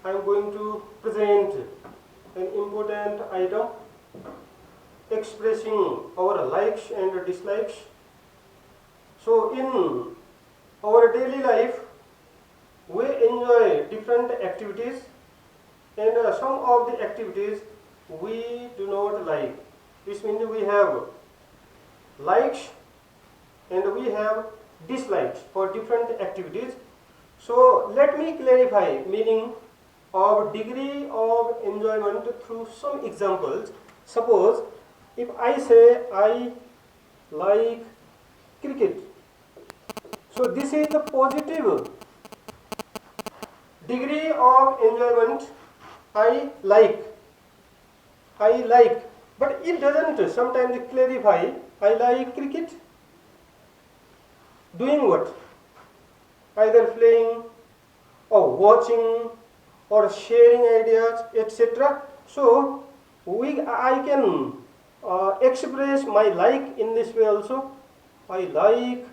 I am going to present an important item expressing our likes and dislikes. So in our daily life, we enjoy different activities, and some of the activities we do not like. This means we have likes and we have dislikes for different activities. So let me clarify meaning of degree of enjoyment through some examples. Suppose if I say I like cricket, so this is the positive degree of enjoyment. I like, but it doesn't sometimes clarify. I like cricket. Doing what? Either playing or watching or sharing ideas, etc. So I can express my like in this way also. I like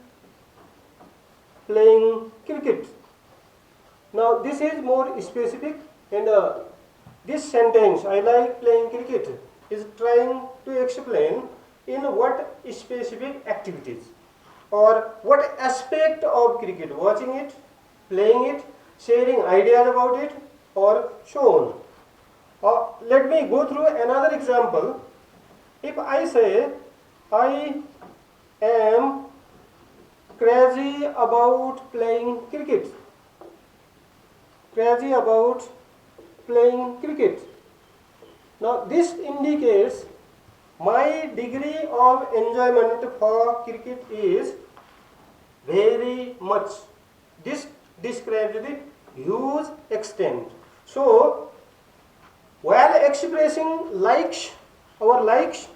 playing cricket. Now this is more specific, and this sentence, I like playing cricket, is trying to explain in what specific activities or what aspect of cricket, watching it, playing it, sharing ideas about it, or so on. Let me go through another example. If I say I am crazy about playing cricket, crazy about playing cricket. Now this indicates my degree of enjoyment for cricket is very much. This describes the huge extent. So while expressing likes, our likes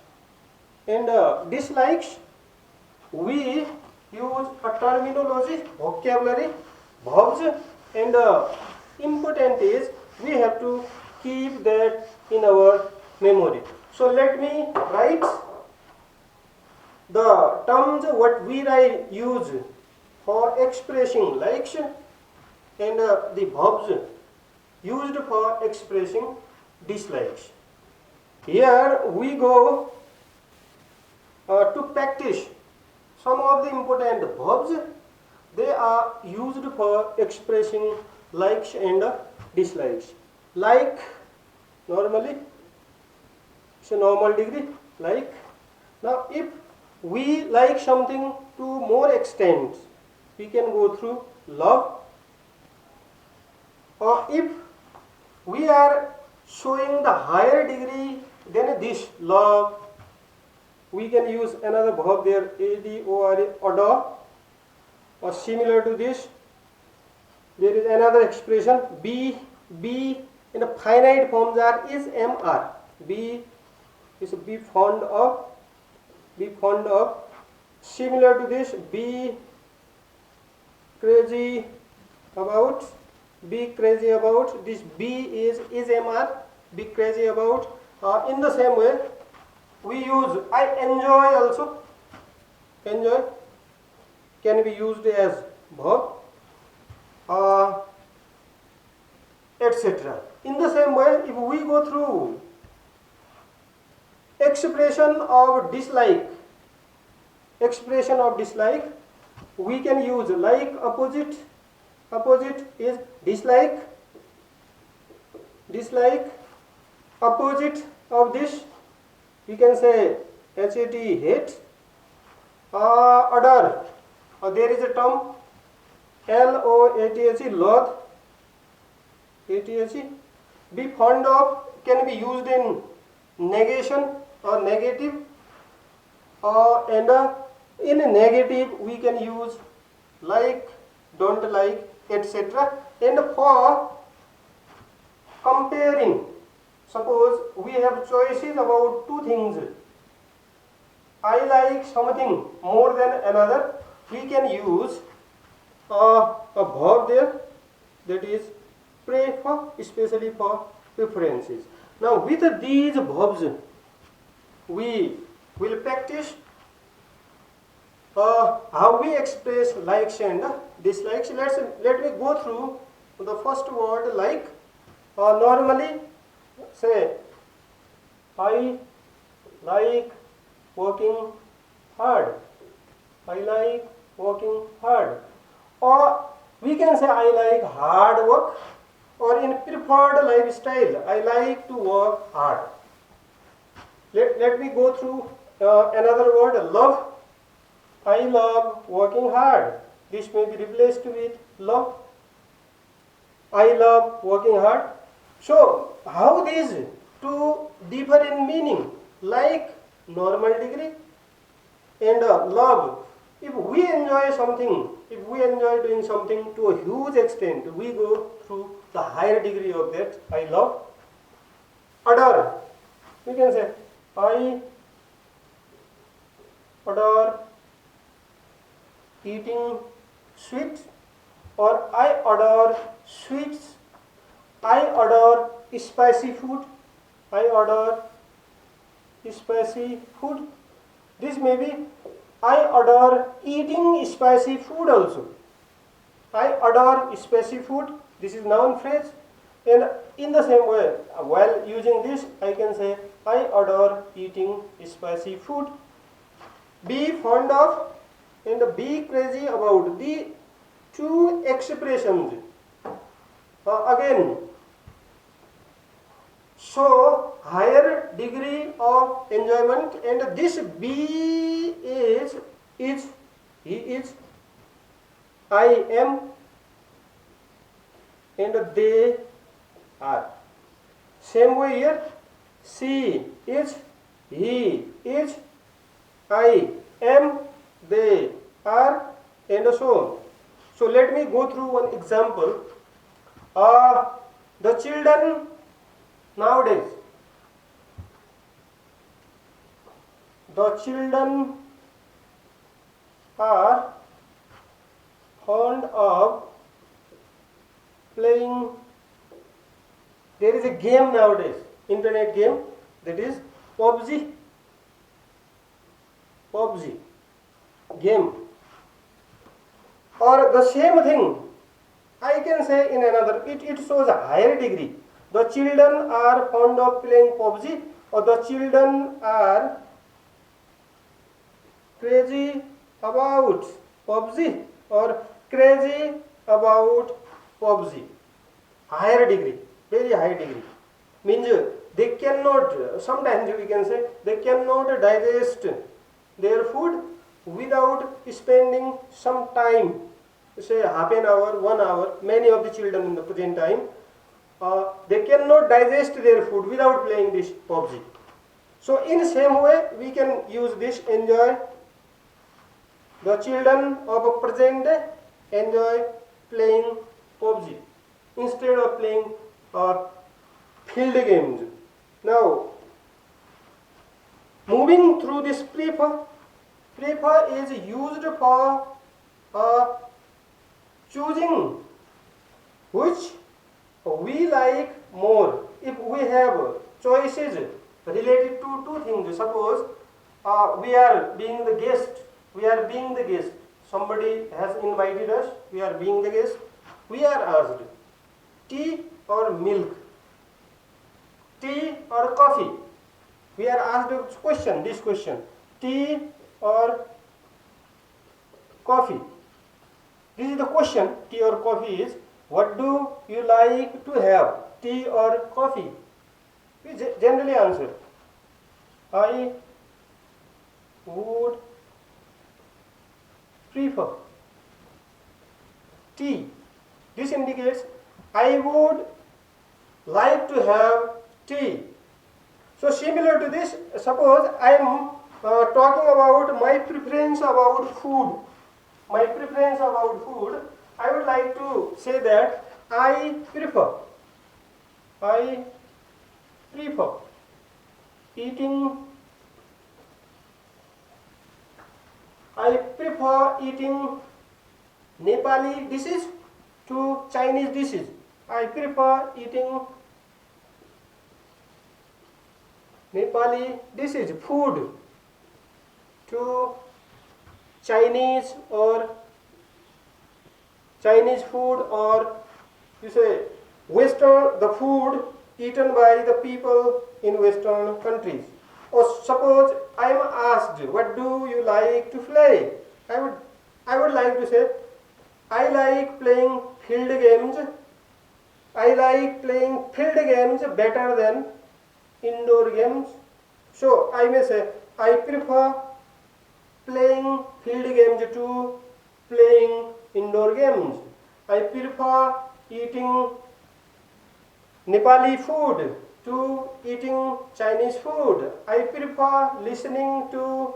and dislikes, we use a terminology, vocabulary, verbs, and important is we have to keep that in our memory. So let me write the terms what we use for expressing likes and the verbs used for expressing dislikes. Here we go to practice some of the important verbs. They are used for expressing likes and dislikes. Like, normally it's a normal degree, like. Now if we like something to more extent, we can go through love. Or if we are showing the higher degree than this love, we can use another verb there, adore, or similar to this. There is another expression, be in a finite forms are is mr. Be is be fond of, similar to this, be crazy about, this be is mr, be crazy about. In the same way we use I enjoy also. Enjoy can be used as verb, etc. In the same way, if we go through expression of dislike, we can use like opposite is dislike, opposite of this we can say HAT, hate. Adore, there is a term LOATH, loathe, ATH. Be fond of can be used in negation or negative, and in negative we can use like, don't like, etc. And for comparing, suppose we have choices about two things, I like something more than another, we can use a verb there, that is prefer, especially for preferences. Now with these verbs we will practice how we express likes and dislikes. Let me go through the first word like. Normally say I like working hard. I like working hard. Or we can say I like hard work, or in preferred lifestyle I like to work hard. Let me go through another word, love. I love working hard. This may be replaced with love. I love working hard. So, how these two differ in meaning? Like normal degree and love. If we enjoy something, if we enjoy doing something to a huge extent, we go through the higher degree of that. I love. Adore. We can say, I adore eating sweets, or I adore sweets. I adore spicy food. I adore spicy food. This may be I adore eating spicy food also. I adore spicy food. This is noun phrase. And in the same way, while using this, I can say I adore eating spicy food. Be fond of and be crazy about. The two expressions again show higher degree of enjoyment, and this be is he is, I am, and they are. Same way here, she is, he is, I am, they are, and so on. So let me go through one example. The children nowadays, the children are fond of playing. There is a game nowadays, internet game, that is PUBG. PUBG game. Or the same thing, I can say in another, it shows a higher degree. The children are fond of playing PUBG, or the children are crazy about PUBG, or crazy about PUBG. Higher degree, very high degree. Means they cannot, sometimes we can say, they cannot digest their food without spending some time, say half an hour, 1 hour. Many of the children in the present time, they cannot digest their food without playing this PUBG. So in same way, we can use this enjoy. The children of a present day enjoy playing PUBG instead of playing field games. Now, moving through this prefer. Prefer is used for choosing which we like more. If we have choices related to two things, suppose we are being the guest, somebody has invited us, we are being the guest, we are asked tea or milk, tea or coffee. We are asked this question, tea or coffee. This is the question, tea or coffee is, what do you like to have, tea or coffee? We generally answer, I would prefer tea. This indicates I would like to have tea. So similar to this, suppose I am talking about my preference about food. My preference about food, I would like to say that I prefer eating Nepali dishes to Chinese dishes. I prefer eating Nepali dishes, food, to Chinese food or You say Western, the food eaten by the people in Western countries. Or suppose I am asked, what do you like to play? I would, I would like to say, I like playing field games. I like playing field games better than indoor games. So I may say, I prefer playing field games to playing indoor games. I prefer eating Nepali food to eating Chinese food. I prefer listening to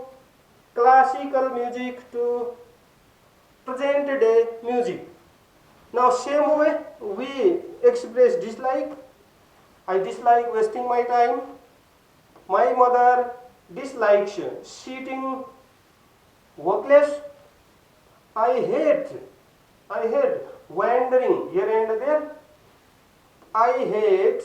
classical music to present day music. Now same way we express dislike. I dislike wasting my time. My mother dislikes sitting workless. I hate, I hate wandering here and there. I hate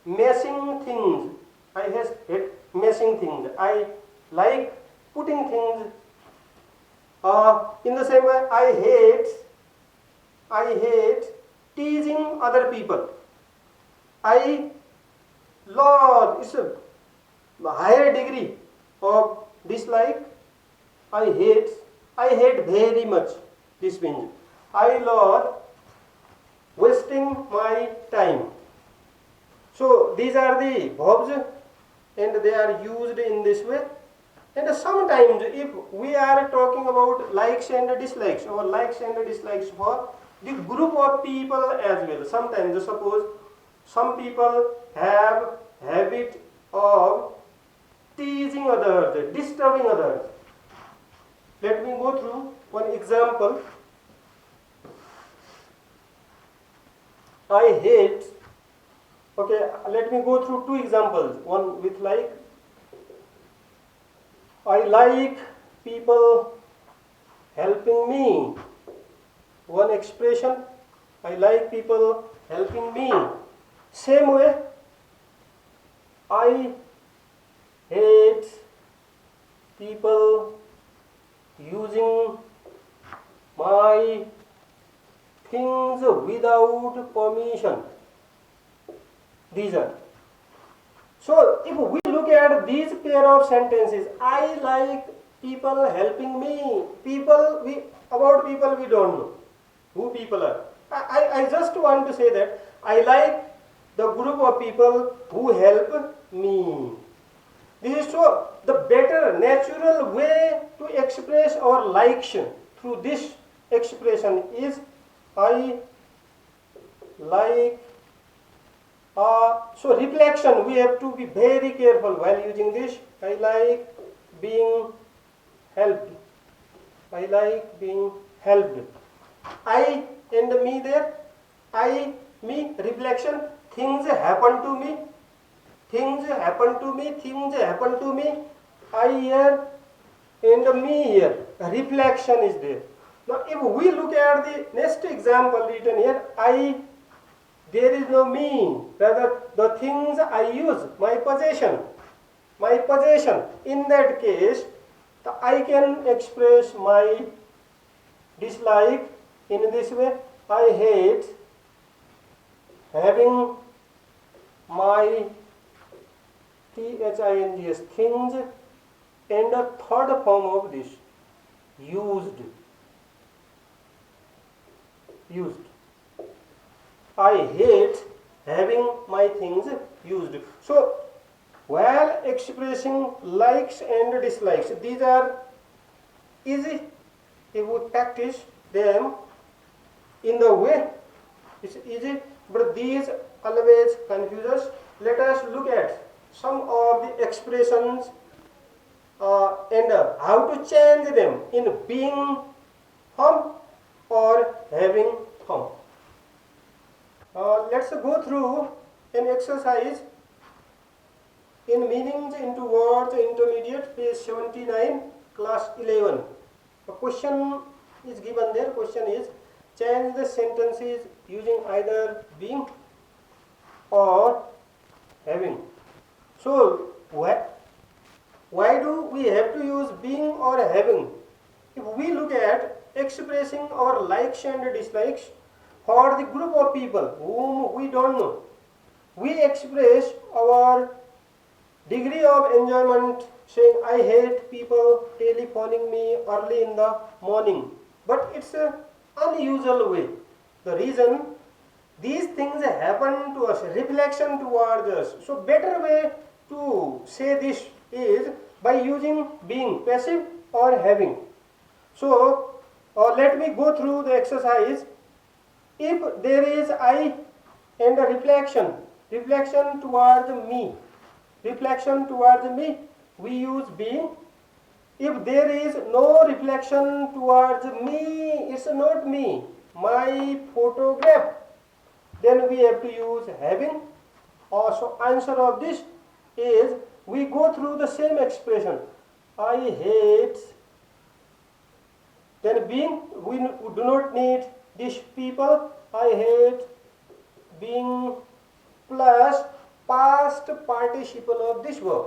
messing things. I hate messing things. I like putting things in the same way. I hate teasing other people. I love, it's a higher degree of dislike. I hate, I hate very much. This means I love wasting my time. So these are the verbs and they are used in this way. And sometimes if we are talking about likes and dislikes or likes and dislikes for the group of people as well. Sometimes suppose some people have habit of teasing others, disturbing others. Let me go through one example. I hate, okay, let me go through two examples. One with like, I like people helping me. One expression, I like people helping me. Same way, I hate people using my things without permission. These are. So if we look at these pair of sentences, I like people helping me. About people we don't know who people are. I just want to say that I like the group of people who help me. This is so the better natural way to express our likes through this expression is I like. So reflection, we have to be very careful while using this. I like being helped. I like being helped. I and me there. I, me, reflection. Things happen to me. Things happen to me. Things happen to me. I here and me here. Reflection is there. Now if we look at the next example written here, I, there is no me, rather the things I use, my possession. My possession. In that case, I can express my dislike in this way. I hate having my things, things, and a third form of this, used. Used. I hate having my things used. So, while expressing likes and dislikes, these are easy if we practice them in the way. It's easy, but these always confuse us. Let us look at some of the expressions and how to change them in being home or having home. Let's go through an exercise in meanings into words intermediate, page 79, class 11. A question is given there. Question is, change the sentences using either being or having. So why do we have to use being or having? If we look at expressing our likes and dislikes, for the group of people whom we don't know. We express our degree of enjoyment saying, I hate people telephoning me early in the morning. But it's an unusual way. The reason these things happen to us, reflection towards us. So better way to say this is by using being, passive or having. So let me go through the exercise. If there is I and a reflection towards me, we use being. If there is no reflection towards me, it's not me, my photograph, then we have to use having. Also, answer of this is we go through the same expression. I hate, then being, we do not need these people. I hate being plus past participle of this verb.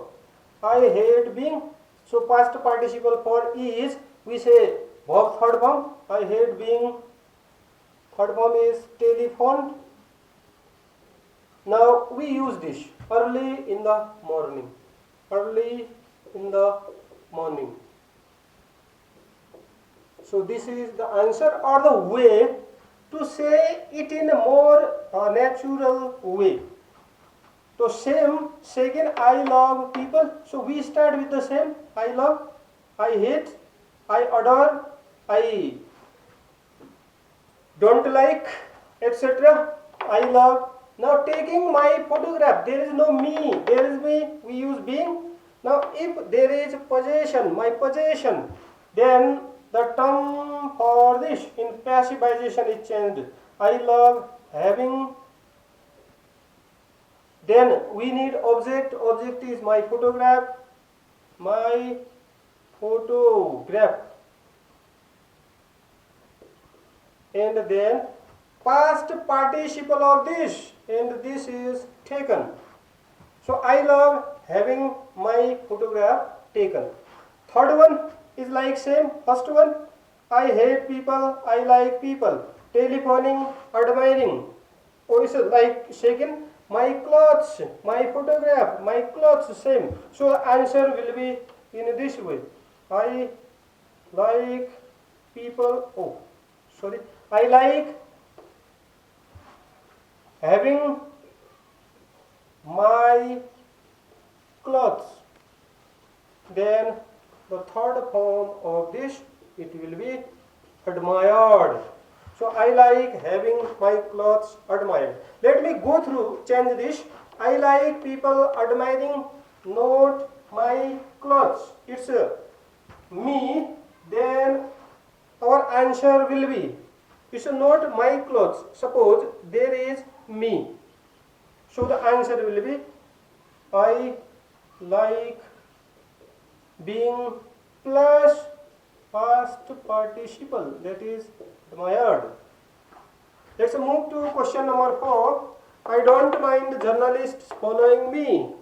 I hate being. So past participle for is, we say verb third form. I hate being, third form is telephoned. Now we use this early in the morning. Early in the morning. So this is the answer or the way to say it in a more natural way. So same, second, I love people. So we start with the same. I love, I hate, I adore, I don't like, etc. I love. Now taking my photograph, there is no me, there is me, we use being. Now if there is possession, my possession, then the term for this in passivization is changed. I love having. Then we need object. Object is my photograph. My photograph. And then past participle of this, and this is taken. So I love having my photograph taken. Third one is like same. First one, I hate people, I like people. Telephoning, admiring. Oh, it's like second. My clothes, my photograph, my clothes, same. So answer will be in this way. I like people. Oh, sorry. I like having my clothes. Then the third form of this, it will be admired. So I like having my clothes admired. Let me go through, change this. I like people admiring, not my clothes. It's me. Then our answer will be, it's not my clothes. Suppose there is me. So the answer will be, I like being plus past participle, that is admired. Let's move to question number 4. I don't mind journalists following me.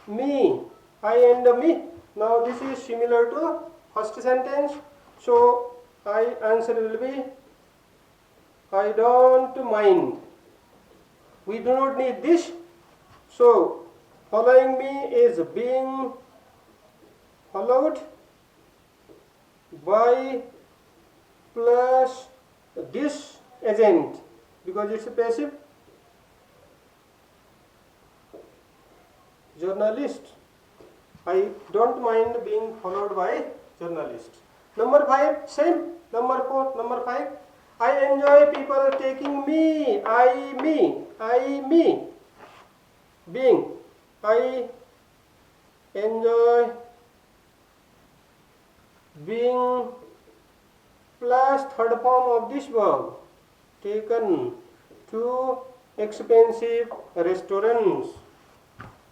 Me, I and me. Now this is similar to first sentence. So I answer will be, I don't mind. We do not need this. So following me is being followed by plus this agent, because it's a passive. Journalist. I don't mind being followed by journalist. Number 5, same. Number 4, number 5. I enjoy people taking me. Me. Being. I enjoy being plus third form of this verb, taken to expensive restaurants.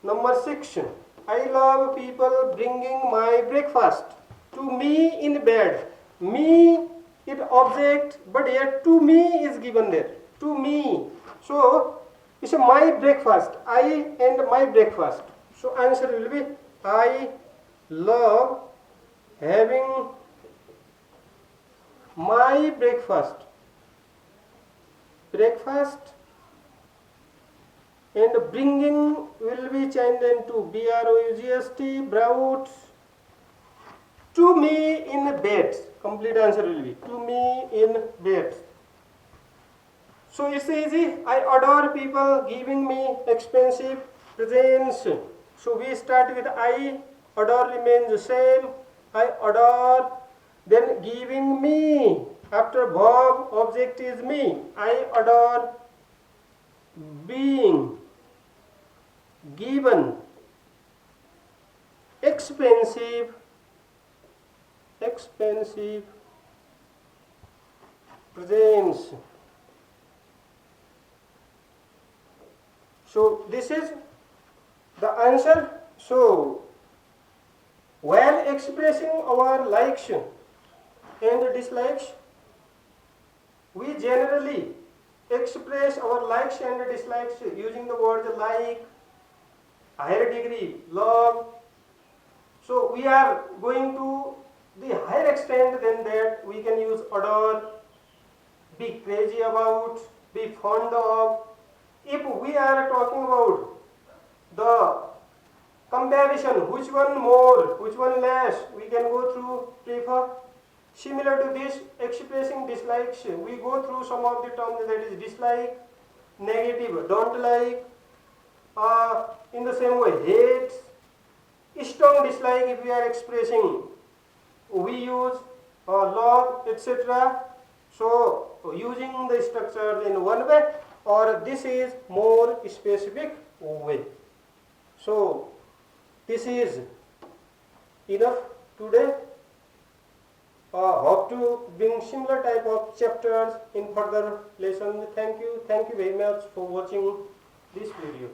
Number 6, I love people bringing my breakfast to me in bed. Me, it object, but yet to me is given there. To me. So it's a my breakfast. I and my breakfast. So answer will be, I love having my breakfast breakfast, and bringing will be changed into BROUGST, brought to me in bed. Complete answer will be to me in bed. So it's easy. I adore people giving me expensive presents. So we start with I. Adore remains the same. I adore. Then giving me. After verb, object is me. I adore being given expensive presents. So this is the answer. So while expressing our likes and dislikes, we generally express our likes and dislikes using the word like, higher degree, love. So we are going to the higher extent than that. We can use adore, be crazy about, be fond of. If we are talking about the comparison, which one more, which one less, we can go through prefer. Similar to this, expressing dislikes, we go through some of the terms, that is dislike, negative, don't like, in the same way, hate, strong dislike. If we are expressing, we use love, etc. So using the structure in one way, or this is more specific way. So this is enough today. Hope to bring similar type of chapters in further lessons. Thank you very much for watching this video.